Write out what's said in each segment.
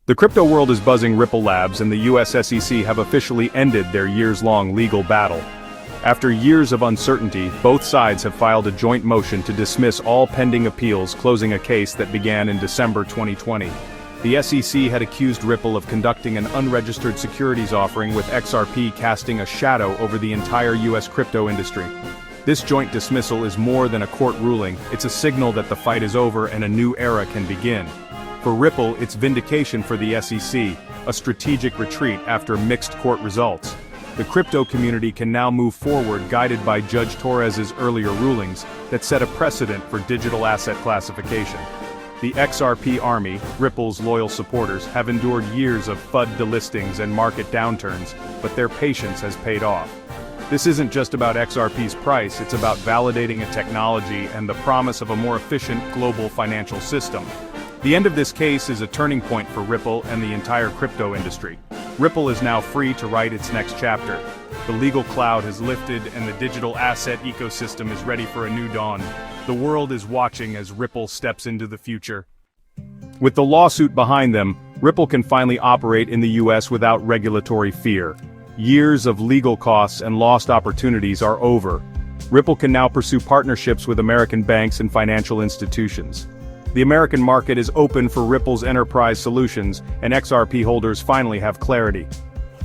The crypto world is buzzing. Ripple Labs and the US SEC have officially ended their years-long legal battle. After years of uncertainty, both sides have filed a joint motion to dismiss all pending appeals, closing a case that began in December 2020. The SEC had accused Ripple of conducting an unregistered securities offering, with XRP casting a shadow over the entire US crypto industry. This joint dismissal is more than a court ruling. It's a signal that the fight is over and a new era can begin. For Ripple, it's vindication. For the SEC, a strategic retreat after mixed court results. The crypto community can now move forward, guided by Judge Torres's earlier rulings that set a precedent for digital asset classification. The XRP army, Ripple's loyal supporters, have endured years of FUD delistings and market downturns, but their patience has paid off. This isn't just about XRP's price, it's about validating a technology and the promise of a more efficient global financial system. The end of this case is a turning point for Ripple and the entire crypto industry. Ripple is now free to write its next chapter. The legal cloud has lifted and the digital asset ecosystem is ready for a new dawn. The world is watching as Ripple steps into the future. With the lawsuit behind them, Ripple can finally operate in the US without regulatory fear. Years of legal costs and lost opportunities are over. Ripple can now pursue partnerships with American banks and financial institutions. The American market is open for Ripple's enterprise solutions, and XRP holders finally have clarity.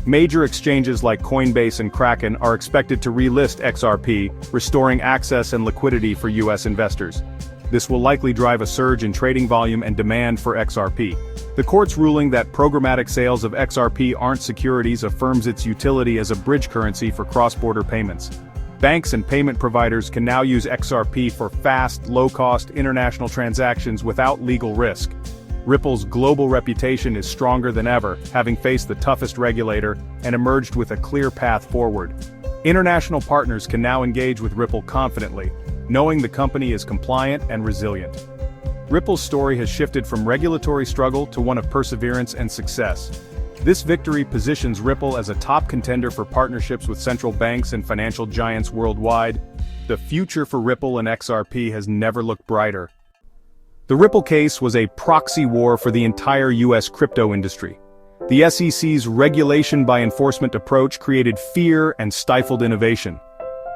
Major exchanges like Coinbase and Kraken are expected to relist XRP, restoring access and liquidity for US investors. This will likely drive a surge in trading volume and demand for XRP. The court's ruling that programmatic sales of XRP aren't securities affirms its utility as a bridge currency for cross-border payments. Banks and payment providers can now use XRP for fast, low-cost international transactions without legal risk. Ripple's global reputation is stronger than ever, having faced the toughest regulator and emerged with a clear path forward. International partners can now engage with Ripple confidently, knowing the company is compliant and resilient. Ripple's story has shifted from regulatory struggle to one of perseverance and success. This victory positions Ripple as a top contender for partnerships with central banks and financial giants worldwide. The future for Ripple and XRP has never looked brighter. The Ripple case was a proxy war for the entire US crypto industry. The SEC's regulation by enforcement approach created fear and stifled innovation.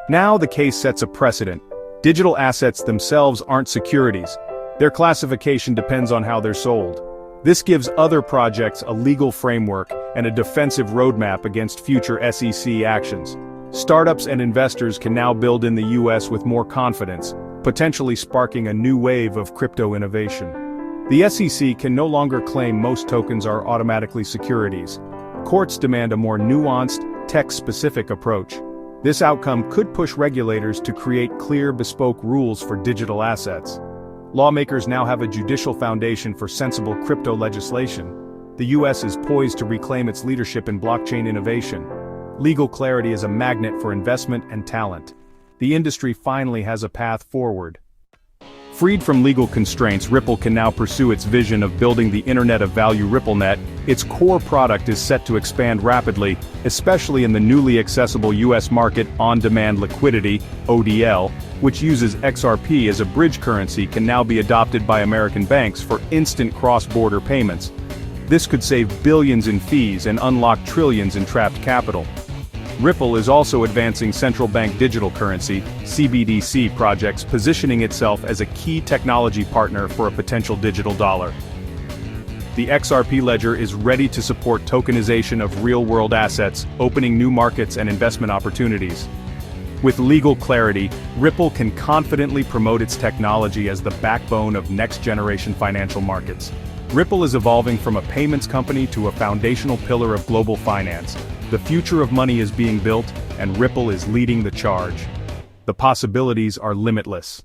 Now the case sets a precedent. Digital assets themselves aren't securities. Their classification depends on how they're sold. This gives other projects a legal framework and a defensive roadmap against future SEC actions. Startups and investors can now build in the US with more confidence, potentially sparking a new wave of crypto innovation. The SEC can no longer claim most tokens are automatically securities. Courts demand a more nuanced, tech-specific approach. This outcome could push regulators to create clear, bespoke rules for digital assets. Lawmakers now have a judicial foundation for sensible crypto legislation. The US is poised to reclaim its leadership in blockchain innovation. Legal clarity is a magnet for investment and talent. The industry finally has a path forward. Freed from legal constraints, Ripple can now pursue its vision of building the Internet of Value. RippleNet, its core product, is set to expand rapidly, especially in the newly accessible US market. On-demand liquidity, ODL, which uses XRP as a bridge currency, can now be adopted by American banks for instant cross-border payments. This could save billions in fees and unlock trillions in trapped capital. Ripple is also advancing central bank digital currency, CBDC projects, positioning itself as a key technology partner for a potential digital dollar. The XRP ledger is ready to support tokenization of real-world assets, opening new markets and investment opportunities. With legal clarity, Ripple can confidently promote its technology as the backbone of next-generation financial markets. Ripple is evolving from a payments company to a foundational pillar of global finance. The future of money is being built, and Ripple is leading the charge. The possibilities are limitless.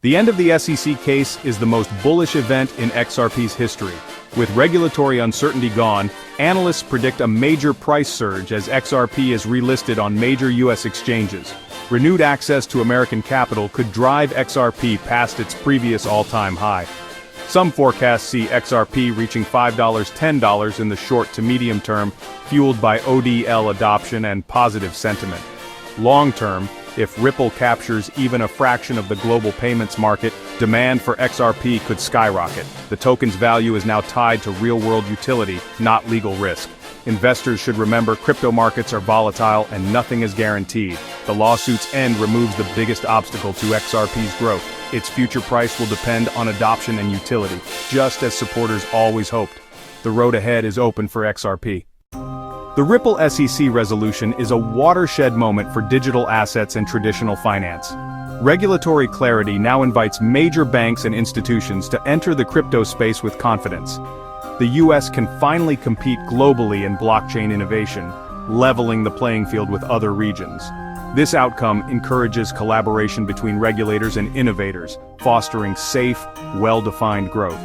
The end of the SEC case is the most bullish event in XRP's history. With regulatory uncertainty gone, analysts predict a major price surge as XRP is relisted on major US exchanges. Renewed access to American capital could drive XRP past its previous all-time high. Some forecasts see XRP reaching $5, $10 in the short to medium term, fueled by ODL adoption and positive sentiment. Long term, If Ripple captures even a fraction of the global payments market, demand for XRP could skyrocket. The token's value is now tied to real-world utility, not legal risk. Investors should remember crypto markets are volatile and nothing is guaranteed. The lawsuit's end removes the biggest obstacle to XRP's growth. Its future price will depend on adoption and utility, just as supporters always hoped. The road ahead is open for XRP. The Ripple SEC resolution is a watershed moment for digital assets and traditional finance. Regulatory clarity now invites major banks and institutions to enter the crypto space with confidence. The US can finally compete globally in blockchain innovation, leveling the playing field with other regions. This outcome encourages collaboration between regulators and innovators, fostering safe, well-defined growth.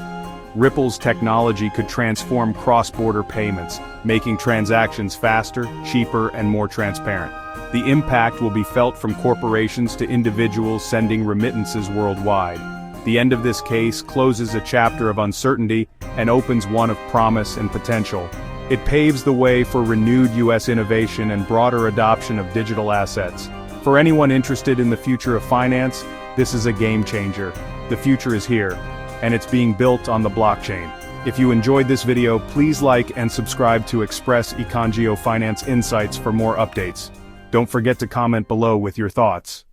Ripple's technology could transform cross-border payments, making transactions faster, cheaper, and more transparent. The impact will be felt from corporations to individuals sending remittances worldwide. The end of this case closes a chapter of uncertainty and opens one of promise and potential. It paves the way for renewed US innovation and broader adoption of digital assets. For anyone interested in the future of finance, this is a game changer. The future is here, and it's being built on the blockchain. If you enjoyed this video, please like and subscribe to Express Econgeo Finance Insights for more updates. Don't forget to comment below with your thoughts.